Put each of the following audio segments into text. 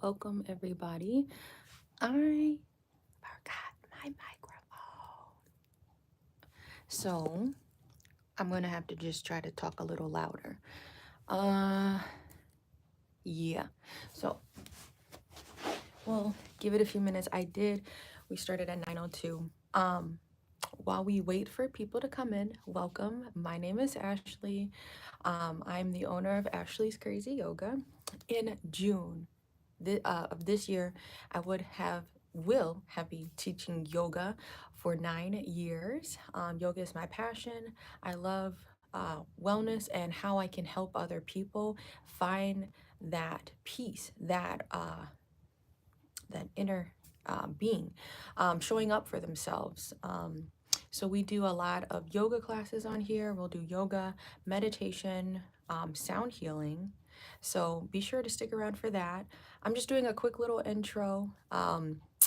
Welcome, everybody. I forgot my microphone. So I'm going to have to just try to talk a little louder. Uh, yeah. So, well, give it a few minutes. We started at 9:02. While we wait for people to come in, welcome. My name is Ashley. I'm the owner of Ashlee's Crazy Yoga. In June of this year, I will have been teaching yoga for 9 years. Yoga is my passion. I love wellness and how I can help other people find that peace, that inner being, showing up for themselves. So we do a lot of yoga classes on here. We'll do yoga, meditation, sound healing. So be sure to stick around for that. I'm just doing a quick little intro.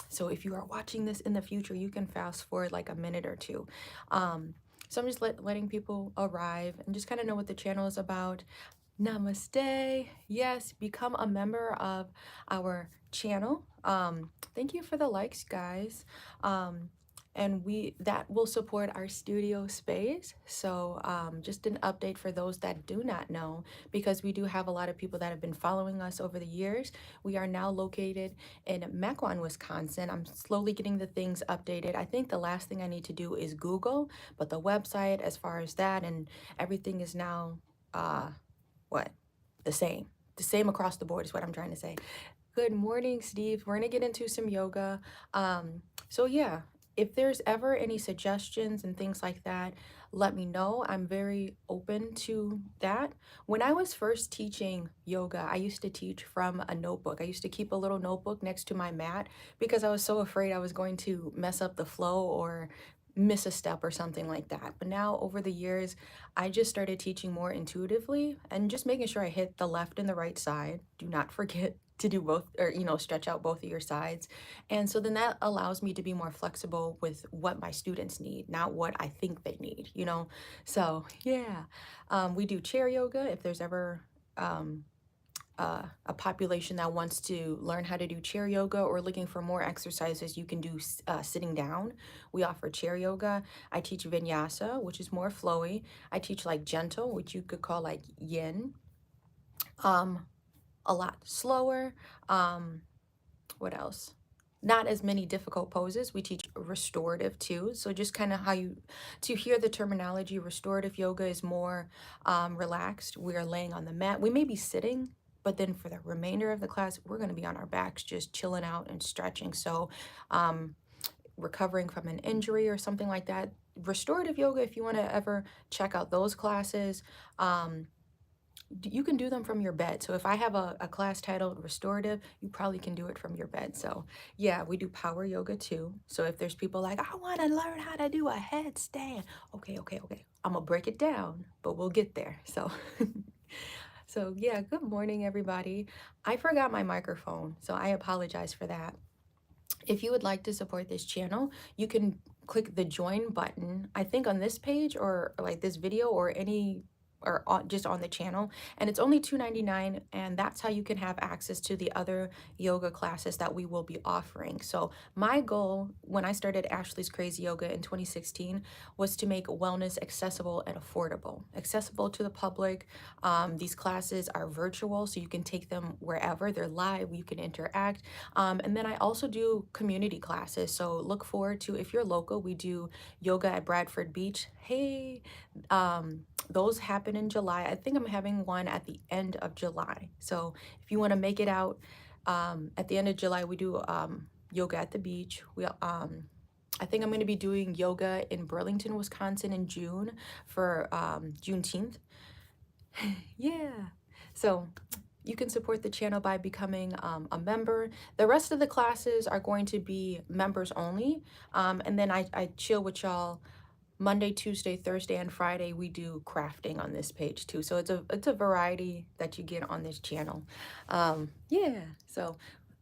So if you are watching this in the future, you can fast forward like a minute or two. So I'm just letting people arrive and just kind of know what the channel is about. Namaste. Yes, become a member of our channel. Thank you for the likes, guys. And that will support our studio space. So just an update for those that do not know, because we do have a lot of people that have been following us over the years. We are now located in Mequon, Wisconsin. I'm slowly getting the things updated. I think the last thing I need to do is Google, but the website, as far as that and everything, is now what? The same across the board is what I'm trying to say. Good morning, Steve. We're gonna get into some yoga. So yeah, if there's ever any suggestions and things like that, let me know. I'm very open to that. When I was first teaching yoga, I used to teach from a notebook. I used to keep a little notebook next to my mat because I was so afraid I was going to mess up the flow or miss a step or something like that. But now over the years, I just started teaching more intuitively and just making sure I hit the left and the right side. Do not forget to do both, or stretch out both of your sides. And so then that allows me to be more flexible with what my students need, not what I think they need. So yeah, we do chair yoga if there's ever a population that wants to learn how to do chair yoga or looking for more exercises you can do sitting down. We offer chair yoga. I teach vinyasa, which is more flowy. I teach like gentle, which you could call like yin, um, a lot slower. What else? Not as many difficult poses. We teach restorative too. So just kind of to hear the terminology, restorative yoga is more relaxed. We are laying on the mat. We may be sitting, but then for the remainder of the class, we're going to be on our backs, just chilling out and stretching. So recovering from an injury or something like that. Restorative yoga, if you want to ever check out those classes, you can do them from your bed. So if I have a class titled restorative, you probably can do it from your bed. So yeah, we do power yoga too. So if there's people like, I want to learn how to do a headstand. Okay. I'm gonna break it down, but we'll get there. So so yeah, good morning, everybody. I forgot my microphone, so I apologize for that. If you would like to support this channel, you can click the join button, I think on this page or like this video or just on the channel, and it's only $2.99, and that's how you can have access to the other yoga classes that we will be offering. So my goal when I started Ashlee's Crazy Yoga in 2016 was to make wellness accessible and accessible to the public. These classes are virtual, so you can take them wherever. They're live, you can interact. And then I also do community classes, so look forward to, if you're local, we do yoga at Bradford Beach. Hey, those happen in July. I think I'm having one at the end of July. So if you want to make it out, at the end of July, we do yoga at the beach. I think I'm going to be doing yoga in Burlington, Wisconsin in June for Juneteenth. Yeah. So you can support the channel by becoming a member. The rest of the classes are going to be members only. And then I chill with y'all Monday, Tuesday, Thursday, and Friday. We do crafting on this page too. So it's a variety that you get on this channel. Yeah. So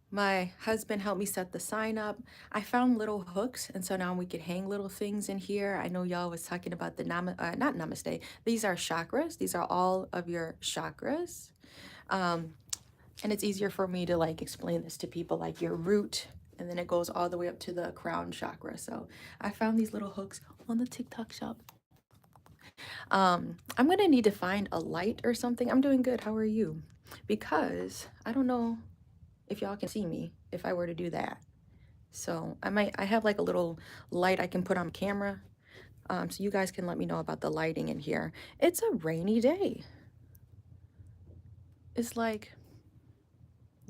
my husband helped me set the sign up. I found little hooks, and so now we could hang little things in here. I know y'all was talking about the not namaste. These are chakras. These are all of your chakras. Um, And it's easier for me to like explain this to people, like your root, and then it goes all the way up to the crown chakra. So I found these little hooks on the TikTok shop. I'm gonna need to find a light or something. I'm doing good. How are you? Because I don't know if y'all can see me if I were to do that. So I have like a little light I can put on camera. So you guys can let me know about the lighting in here. It's a rainy day. It's like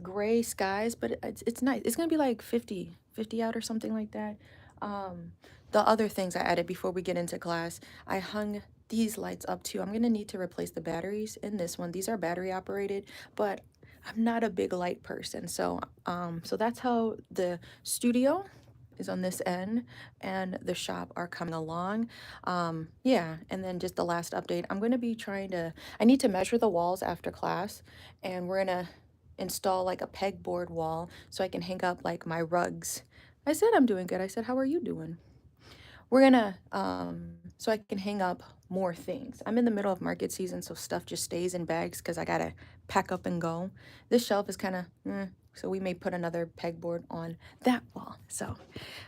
gray skies, but it's nice. It's gonna be like 50 out or something like that. Um, the other things I added before we get into class, I hung these lights up too. I'm gonna need to replace the batteries in this one. These are battery operated, but I'm not a big light person. So that's how the studio is on this end and the shop are coming along. Yeah, and then just the last update, I'm gonna be I need to measure the walls after class, and we're gonna install like a pegboard wall so I can hang up like my rugs. I said I'm doing good. I said, how are you doing? We're gonna so I can hang up more things. I'm in the middle of market season, so stuff just stays in bags because I gotta pack up and go. This shelf is kind of so we may put another pegboard on that wall. So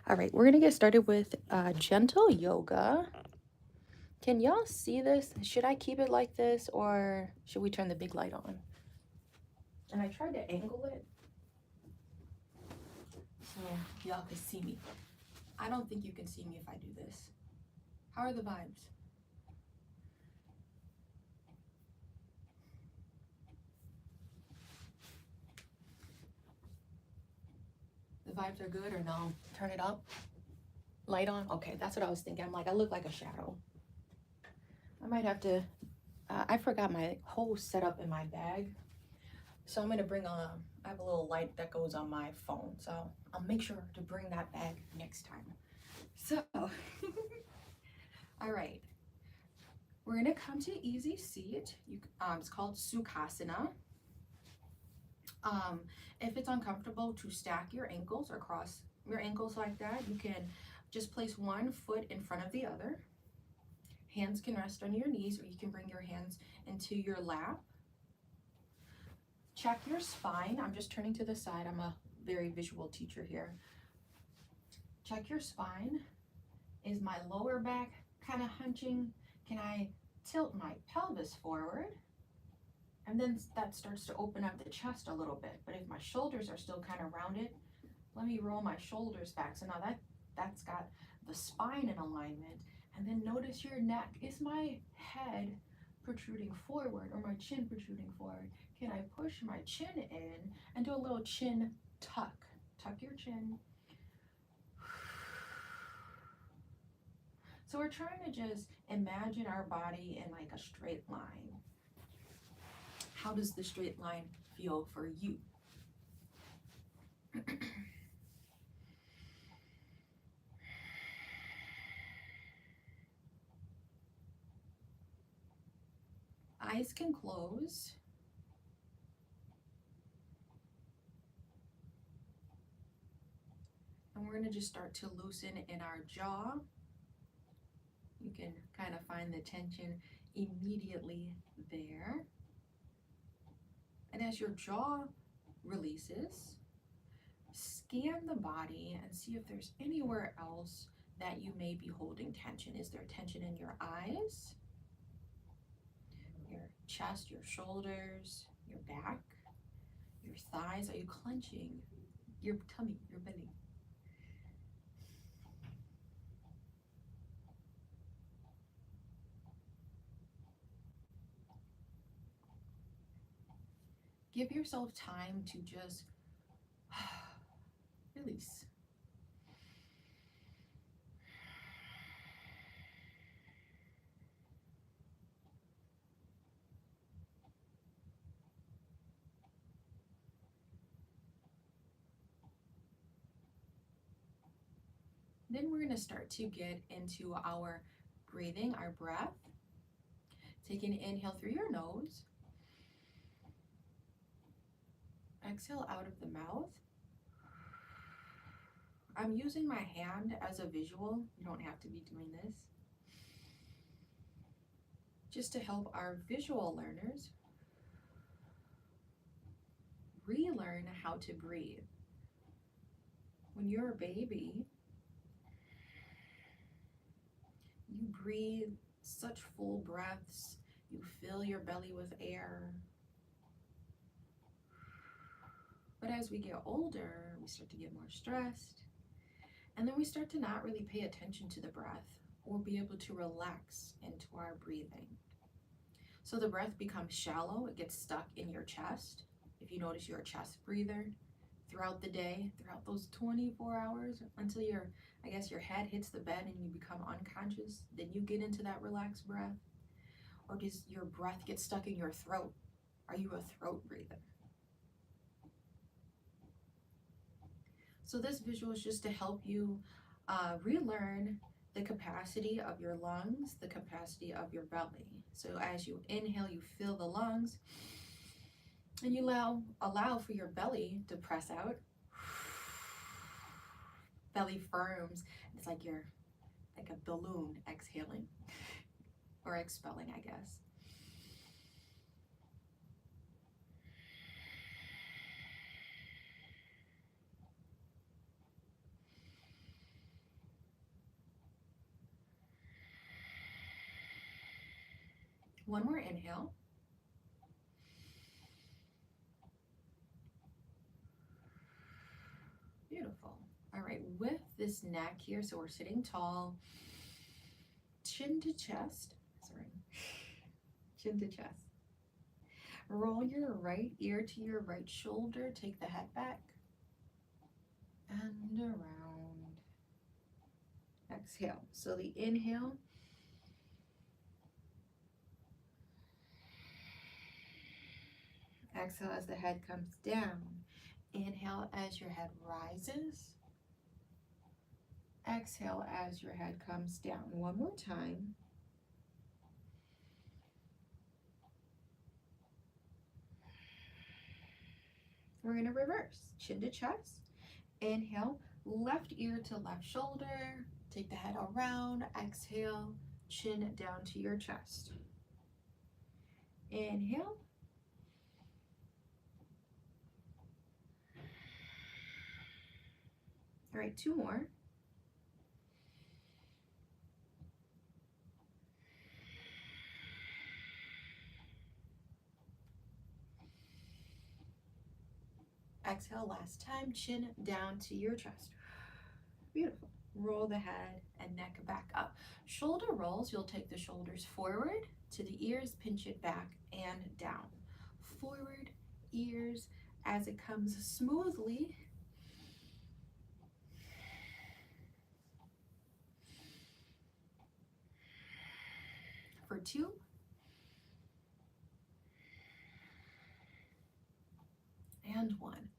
all right, we're gonna get started with gentle yoga. Can y'all see this? Should I keep it like this or should we turn the big light on? And I tried to angle it so y'all can see me. I don't think you can see me if I do this. How are the vibes? The vibes are good or no? Turn it up. Light on? Okay, that's what I was thinking. I'm like, I look like a shadow. I might have to, I forgot my whole setup in my bag. So I'm gonna I have a little light that goes on my phone. So I'll make sure to bring that bag next time. So, all right. We're gonna come to easy seat. It's called Sukhasana. Um, if it's uncomfortable to stack your ankles or cross your ankles like that, you can just place one foot in front of the other. Hands can rest on your knees, or you can bring your hands into your lap. Check your spine. I'm just turning to the side. I'm a very visual teacher here. Check your spine. Is my lower back kind of hunching? Can I tilt my pelvis forward? And then that starts to open up the chest a little bit. But if my shoulders are still kind of rounded, let me roll my shoulders back. So now that's got the spine in alignment. And then notice your neck. Is my head protruding forward or my chin protruding forward? Can I push my chin in and do a little chin tuck? Tuck your chin. So we're trying to just imagine our body in like a straight line. How does the straight line feel for you? Eyes can close. And we're going to just start to loosen in our jaw. You can kind of find the tension immediately there. And as your jaw releases, scan the body and see if there's anywhere else that you may be holding tension. Is there tension in your eyes, your chest, your shoulders, your back, your thighs? Are you clenching your tummy, your belly? Give yourself time to just release. Then we're going to start to get into our breathing, our breath. Take an inhale through your nose. Exhale out of the mouth. I'm using my hand as a visual. You don't have to be doing this. Just to help our visual learners. relearn how to breathe. When you're a baby, you breathe such full breaths. You fill your belly with air. But as we get older, we start to get more stressed. And then we start to not really pay attention to the breath or be able to relax into our breathing. So the breath becomes shallow. It gets stuck in your chest. If you notice you're a chest breather throughout the day, throughout those 24 hours until your head hits the bed and you become unconscious, then you get into that relaxed breath. Or does your breath get stuck in your throat? Are you a throat breather? So this visual is just to help you relearn the capacity of your lungs, the capacity of your belly. So as you inhale, you fill the lungs, and you allow for your belly to press out. Belly firms. It's like you're like a balloon exhaling or expelling, I guess. One more inhale. Beautiful. All right, with this neck here, so we're sitting tall, chin to chest, chin to chest. Roll your right ear to your right shoulder, take the head back, and around. Exhale. So the inhale, exhale as the head comes down. Inhale as your head rises. Exhale as your head comes down. One more time. We're going to reverse. Chin to chest. Inhale, left ear to left shoulder. Take the head around. Exhale, chin down to your chest. Inhale. All right, two more. Exhale, last time, chin down to your chest. Beautiful. Roll the head and neck back up. Shoulder rolls, you'll take the shoulders forward to the ears, pinch it back and down. Forward, ears, as it comes smoothly. For two. And one.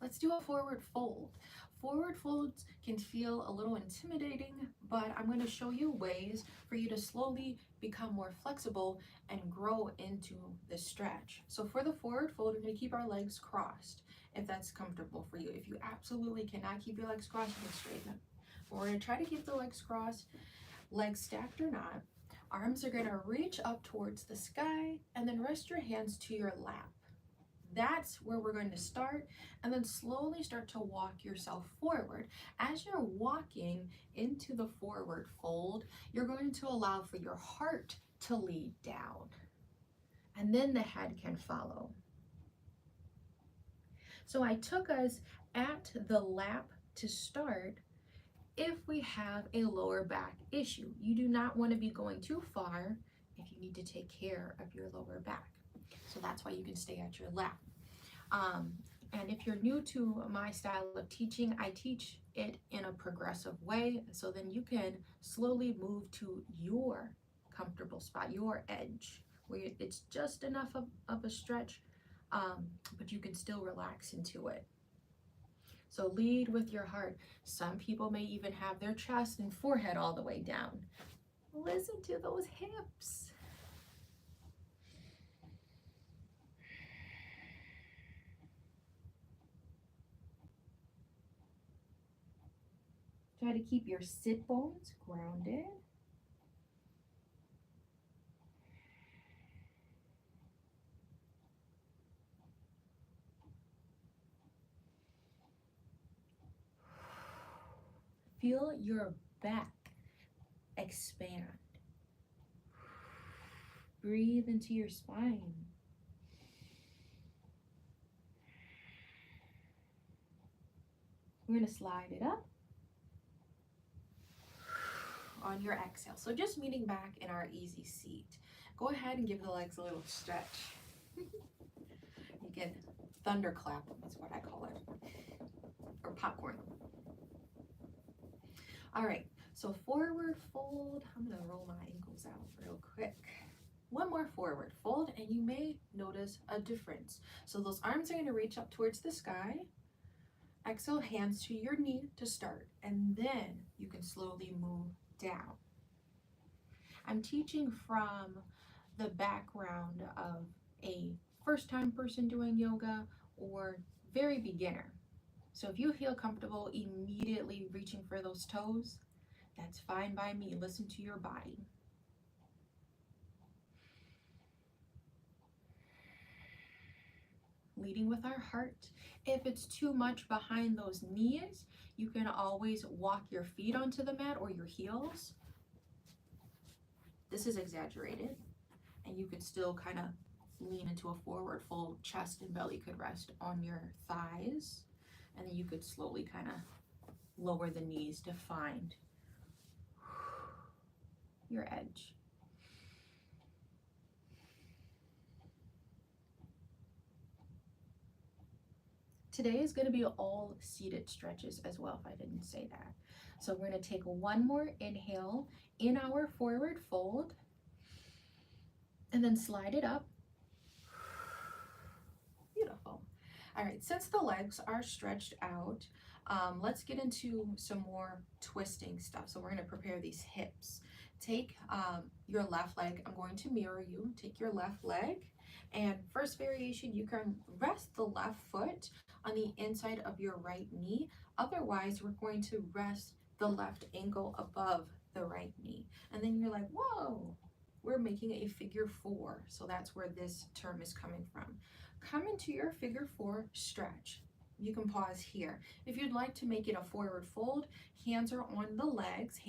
Let's do a forward fold. Forward folds can feel a little intimidating, but I'm going to show you ways for you to slowly become more flexible and grow into the stretch. So for the forward fold, we're going to keep our legs crossed if that's comfortable for you. If you absolutely cannot keep your legs crossed, you can straighten them. But we're going to try to keep the legs crossed, legs stacked or not. Arms are going to reach up towards the sky and then rest your hands to your lap. That's where we're going to start, and then slowly start to walk yourself forward. As you're walking into the forward fold, you're going to allow for your heart to lead down, and then the head can follow. So I took us at the lap to start. If we have a lower back issue, you do not want to be going too far if you need to take care of your lower back. So that's why you can stay at your lap. And if you're new to my style of teaching, I teach it in a progressive way. So then you can slowly move to your comfortable spot, your edge, where it's just enough of a stretch, but you can still relax into it. So lead with your heart. Some people may even have their chest and forehead all the way down. Listen to those hips. Try to keep your sit bones grounded. Feel your back expand. Breathe into your spine. We're going to slide it up on your exhale. So just meeting back in our easy seat. Go ahead and give the legs a little stretch. You can thunderclap them, is what I call it, or popcorn. All right, so forward fold. I'm gonna roll my ankles out real quick. One more forward fold, and you may notice a difference. So those arms are gonna reach up towards the sky. Exhale, hands to your knee to start, and then you can slowly move down. I'm teaching from the background of a first-time person doing yoga or very beginner. So if you feel comfortable immediately reaching for those toes, that's fine by me. Listen to your body. Leading with our heart. If it's too much behind those knees, you can always walk your feet onto the mat or your heels. This is exaggerated, and you could still kind of lean into a forward fold. Chest and belly could rest on your thighs, and then you could slowly kind of lower the knees to find your edge. Today is going to be all seated stretches as well, if I didn't say that. So we're going to take one more inhale in our forward fold, and then slide it up. Beautiful. All right, since the legs are stretched out, let's get into some more twisting stuff. So we're going to prepare these hips. Take your left leg. I'm going to mirror you. Take your left leg, and first variation, you can rest the left foot on the inside of your right knee. Otherwise, we're going to rest the left ankle above the right knee. And then you're like, whoa, we're making a figure four. So that's where this term is coming from. Come into your figure four stretch. You can pause here. If you'd like to make it a forward fold, hands are on the legs,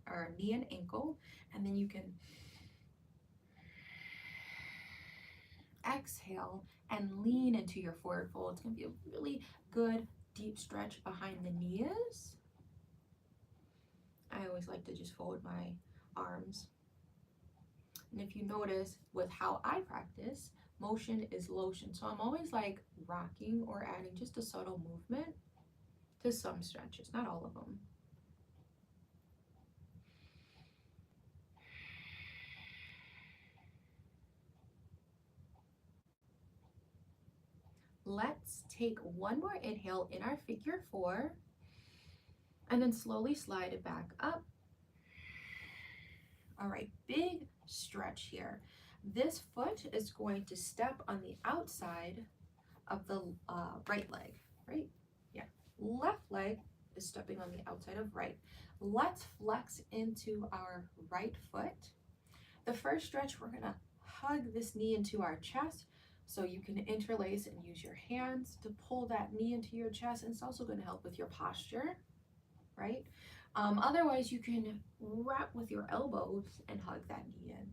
or knee and ankle, and then you can exhale and lean into your forward fold. It's going to be a really good deep stretch behind the knees. I always like to just fold my arms. And if you notice with how I practice, motion is lotion. So I'm always like rocking or adding just a subtle movement to some stretches, not all of them. Let's take one more inhale in our figure four, and then slowly slide it back up. All right, big stretch here. This foot is going to step on the outside of the right leg, right? Yeah, left leg is stepping on the outside of right. Let's flex into our right foot. The first stretch, we're gonna hug this knee into our chest, so you can interlace and use your hands to pull that knee into your chest, and it's also gonna help with your posture, right? Otherwise, you can wrap with your elbows and hug that knee in.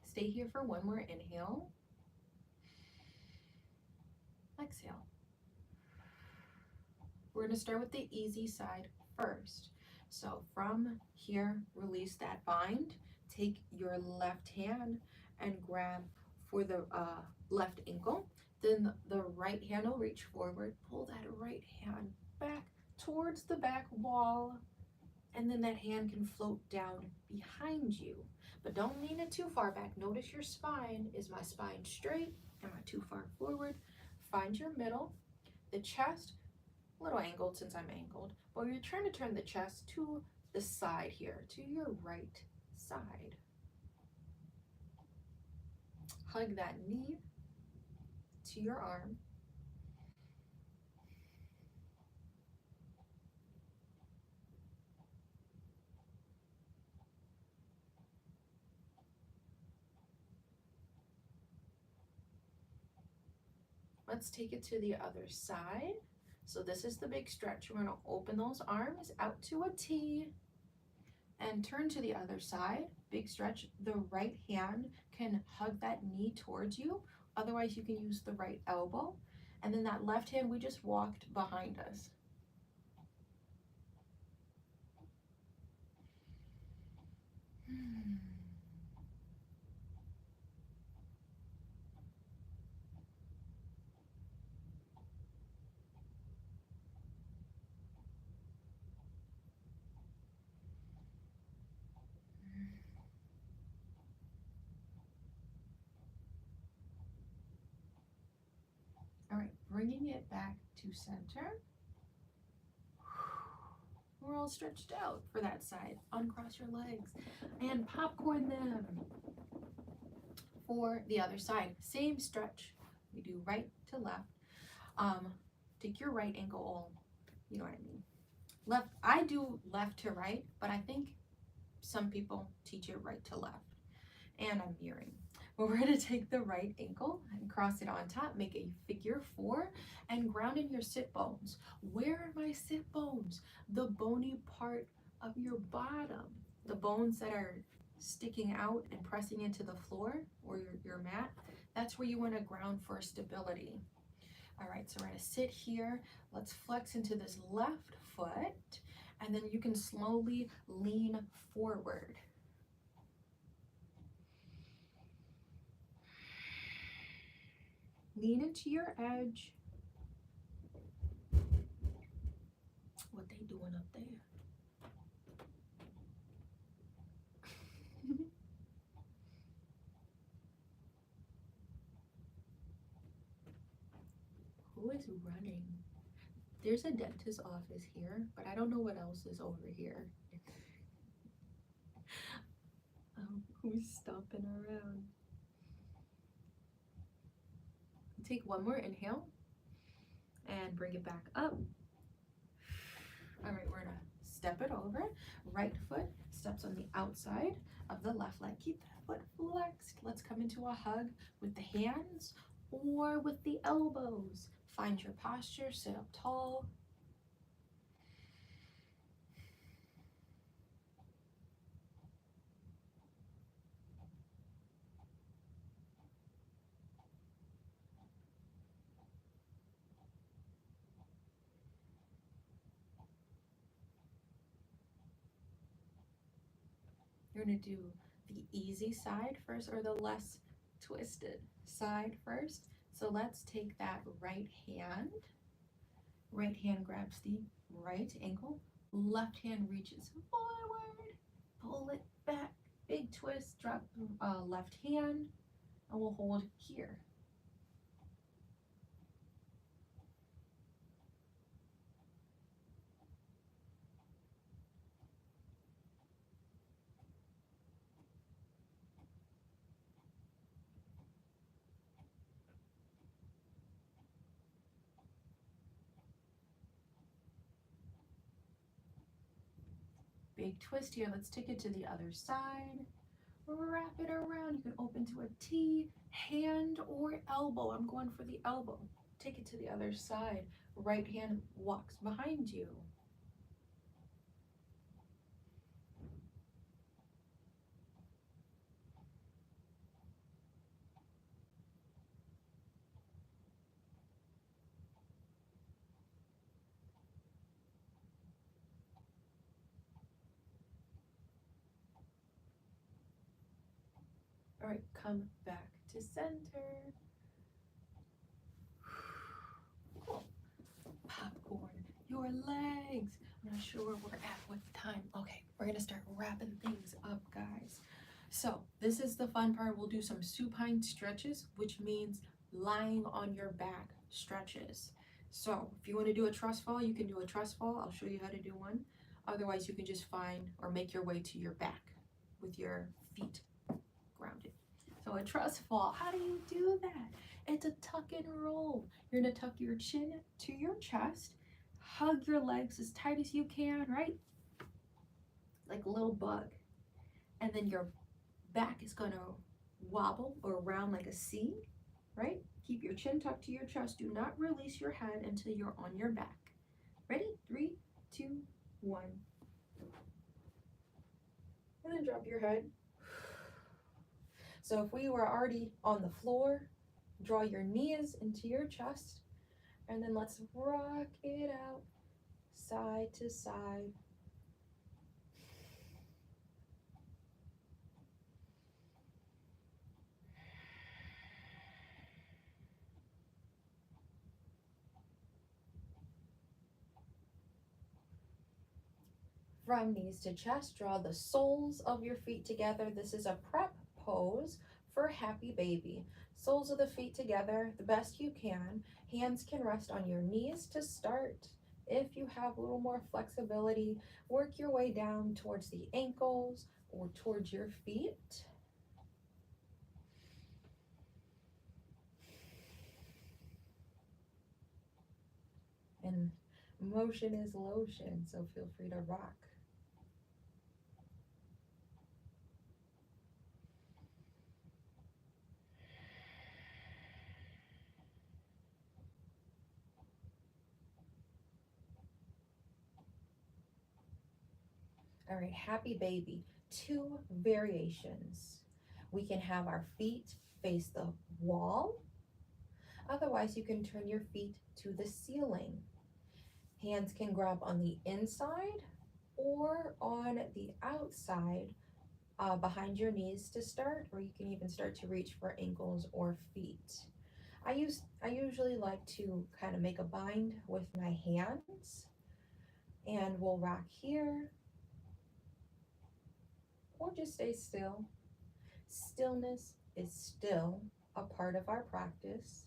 Stay here for one more inhale. Exhale. We're going to start with the easy side first. So from here, release that bind. Take your left hand and grab for the left ankle. Then the right hand will reach forward. Pull that right hand back towards the back wall. And then that hand can float down behind you. But don't lean it too far back. Notice your spine. Is my spine straight? Am I too far forward? Find your middle. The chest, a little angled since I'm angled, but you're trying to turn the chest to the side here, to your right side. Hug that knee. to your arm. Let's take it to the other side. So this is the big stretch. We're gonna open those arms out to a T and turn to the other side. Big stretch. The right hand can hug that knee towards you. Otherwise, you can use the right elbow. And then that left hand, we just walked behind us. All right, bringing it back to center. We're all stretched out for that side. Uncross your legs and popcorn them for the other side. Same stretch. We do right to left. Take your right ankle all, you know what I mean. Left, I do left to right, but I think some people teach it right to left. And I'm mirroring. But we're gonna take the right ankle and cross it on top, make a figure 4, and ground in your sit bones. Where are my sit bones? The bony part of your bottom. The bones that are sticking out and pressing into the floor or your mat. That's where you wanna ground for stability. All right, so we're gonna sit here. Let's flex into this left foot, and then you can slowly lean forward. Lean into your edge. What they doing up there? Who is running? There's a dentist's office here, but I don't know what else is over here. Who's stomping around? Take one more inhale and bring it back up. All right, we're gonna step it over. Right foot steps on the outside of the left leg. Keep that foot flexed. Let's come into a hug with the hands or with the elbows. Find your posture, sit up tall. You're gonna do the easy side first or the less twisted side first. So let's take that right hand. Right hand grabs the right ankle. Left hand reaches forward. Pull it back. Big twist. Drop left hand. And we'll hold here. Big twist here. Let's take it to the other side. Wrap it around. You can open to a T, hand or elbow. I'm going for the elbow. Take it to the other side. Right hand walks behind you. All right, come back to center. Cool. Popcorn your legs. I'm not sure where we're at with time. Okay, we're gonna start wrapping things up, guys. So this is the fun part. We'll do some supine stretches, which means lying on your back stretches. So if you want to do a trust fall, you can do a trust fall. I'll show you how to do one. Otherwise, you can just find or make your way to your back with your feet grounded. So So a trust fall, how do you do that? It's a tuck and roll. You're gonna tuck your chin to your chest, hug your legs as tight as you can, right? Like a little bug. And then your back is gonna wobble or round like a C, right? Keep your chin tucked to your chest. Do not release your head until you're on your back. Ready? 3, 2, 1. And then drop your head. So if we were already on the floor, draw your knees into your chest, and then let's rock it out side to side. From knees to chest, draw the soles of your feet together. This is a prep pose for happy baby. Soles of the feet together the best you can. Hands can rest on your knees to start. If you have a little more flexibility, work your way down towards the ankles or towards your feet. And motion is lotion, so feel free to rock. All right, happy baby. 2 variations. We can have our feet face the wall. Otherwise, you can turn your feet to the ceiling. Hands can grab on the inside or on the outside behind your knees to start, or you can even start to reach for ankles or feet. I usually like to kind of make a bind with my hands, and we'll rock here or just stay still. Stillness is still a part of our practice.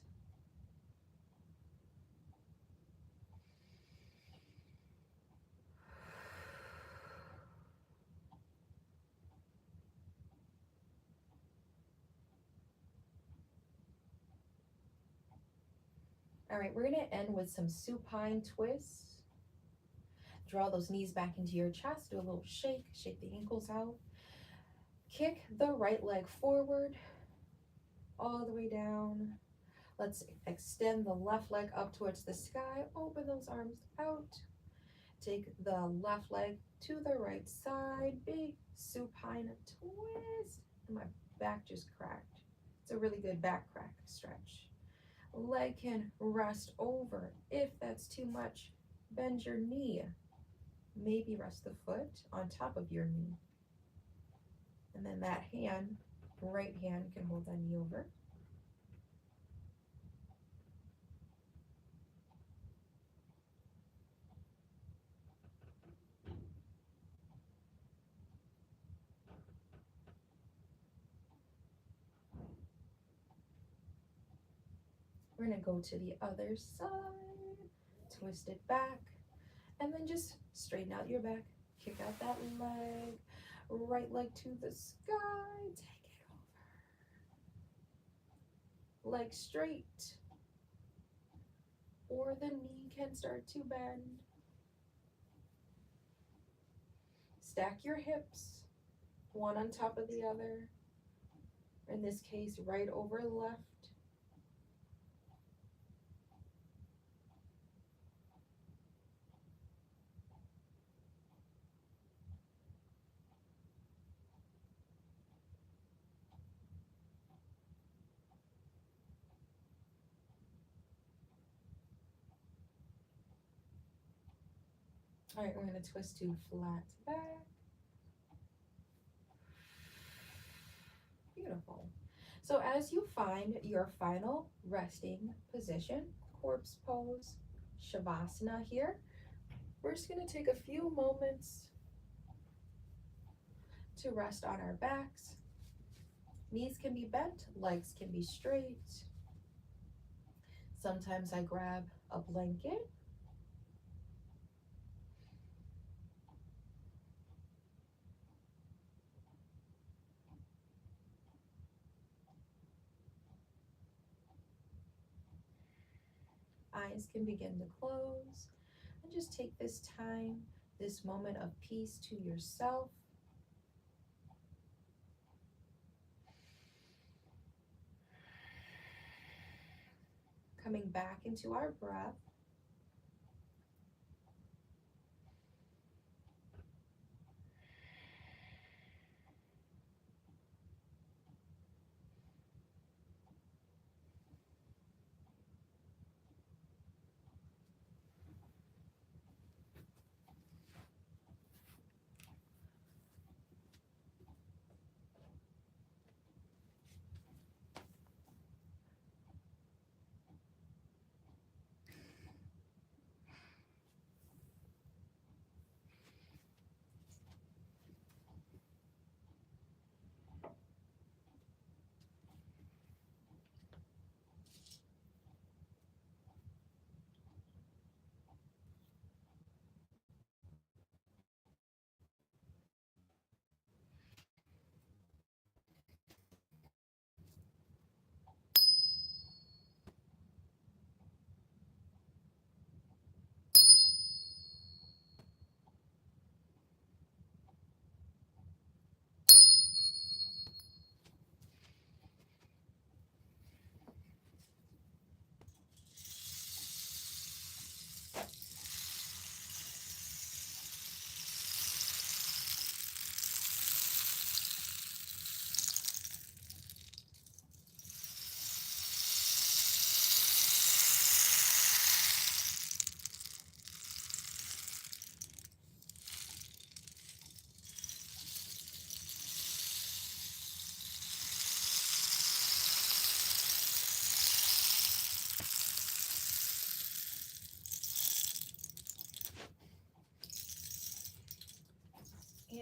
All right, we're gonna end with some supine twists. Draw those knees back into your chest, do a little shake, shake the ankles out. Kick the right leg forward, all the way down. Let's extend the left leg up towards the sky, open those arms out. Take the left leg to the right side, big supine twist. And my back just cracked. It's a really good back crack stretch. Leg can rest over. If that's too much, bend your knee. Maybe rest the foot on top of your knee. And then that hand, right hand, can hold that knee over. We're gonna go to the other side, twist it back, and then just straighten out your back, kick out that leg, right leg to the sky, take it over. Leg straight, or the knee can start to bend. Stack your hips, one on top of the other. In this case, right over left. All right, we're gonna twist to flat back. Beautiful. So as you find your final resting position, corpse pose, Shavasana here, we're just gonna take a few moments to rest on our backs. Knees can be bent, legs can be straight. Sometimes I grab a blanket. eyes can begin to close. And just take this time, this moment of peace to yourself. Coming back into our breath.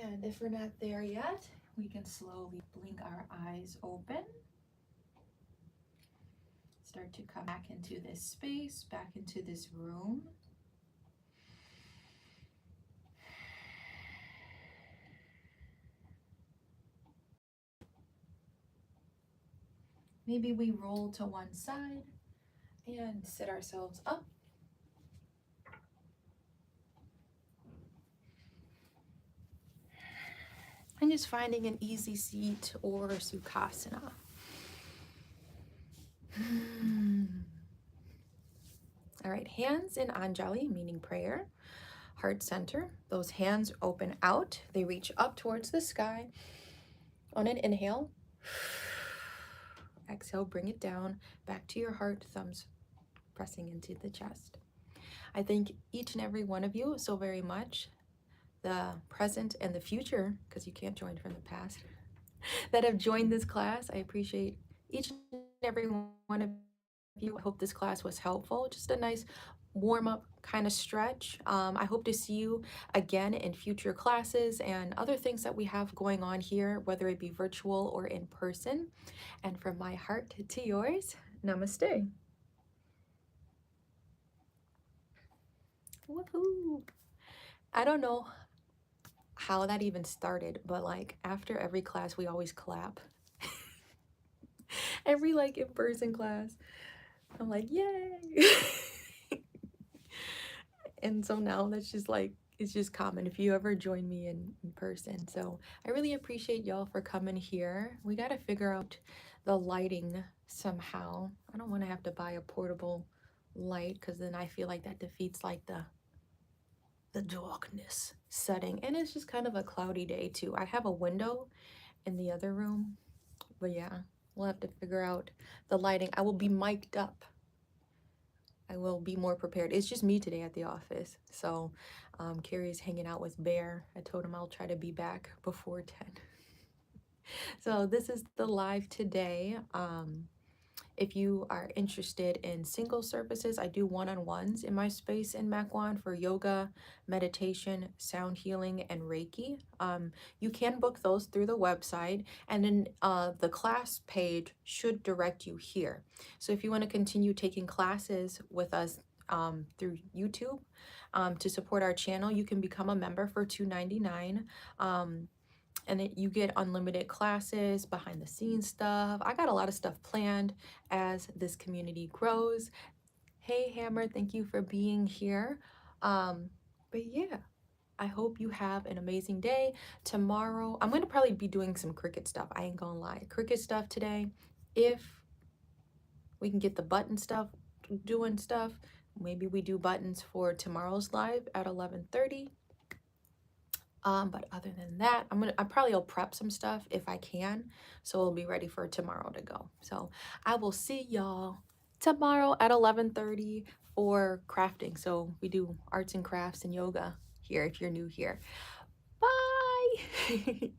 And if we're not there yet, we can slowly blink our eyes open. Start to come back into this space, back into this room. Maybe we roll to one side and sit ourselves up. And just finding an easy seat or Sukhasana. All right, hands in Anjali, meaning prayer. Heart center. Those hands open out. They reach up towards the sky. On an inhale. Exhale, bring it down. Back to your heart, thumbs pressing into the chest. I thank each and every one of you so very much. The present and the future, because you can't join from the past, that have joined this class. I appreciate each and every one of you. I hope this class was helpful. Just a nice warm-up kind of stretch. I hope to see you again in future classes and other things that we have going on here, whether it be virtual or in person. And from my heart to yours, namaste. Woohoo! I don't know how that even started, but like after every class we always clap. Every like in-person class, I'm like, yay. And so now that's just like, it's just common if you ever join me in person. So I really appreciate y'all for coming here. We got to figure out the lighting somehow. I don't want to have to buy a portable light because then I feel like that defeats like the darkness setting. And it's just kind of a cloudy day too. I have a window in the other room, but yeah, we'll have to figure out the lighting. I will be mic'd up. I will be more prepared. It's just me today at the office. So Carrie's hanging out with Bear. I told him I'll try to be back before 10. So this is the live today. If you are interested in single services, I do one-on-ones in my space in Makwan for yoga, meditation, sound healing, and Reiki. You can book those through the website, and then the class page should direct you here. So if you want to continue taking classes with us through YouTube to support our channel, you can become a member for $2.99. And you get unlimited classes, behind the scenes stuff. I got a lot of stuff planned as this community grows. Hey Hammer, thank you for being here. Um, but yeah, I hope you have an amazing day. Tomorrow, I'm gonna probably be doing some cricket stuff. I ain't gonna lie. Cricket stuff today. If we can get the button stuff doing stuff, maybe we do buttons for tomorrow's live at 11:30. But other than that, I probably will prep some stuff if I can, so we'll be ready for tomorrow to go. So I will see y'all tomorrow at 11:30 for crafting. So we do arts and crafts and yoga here if you're new here. Bye.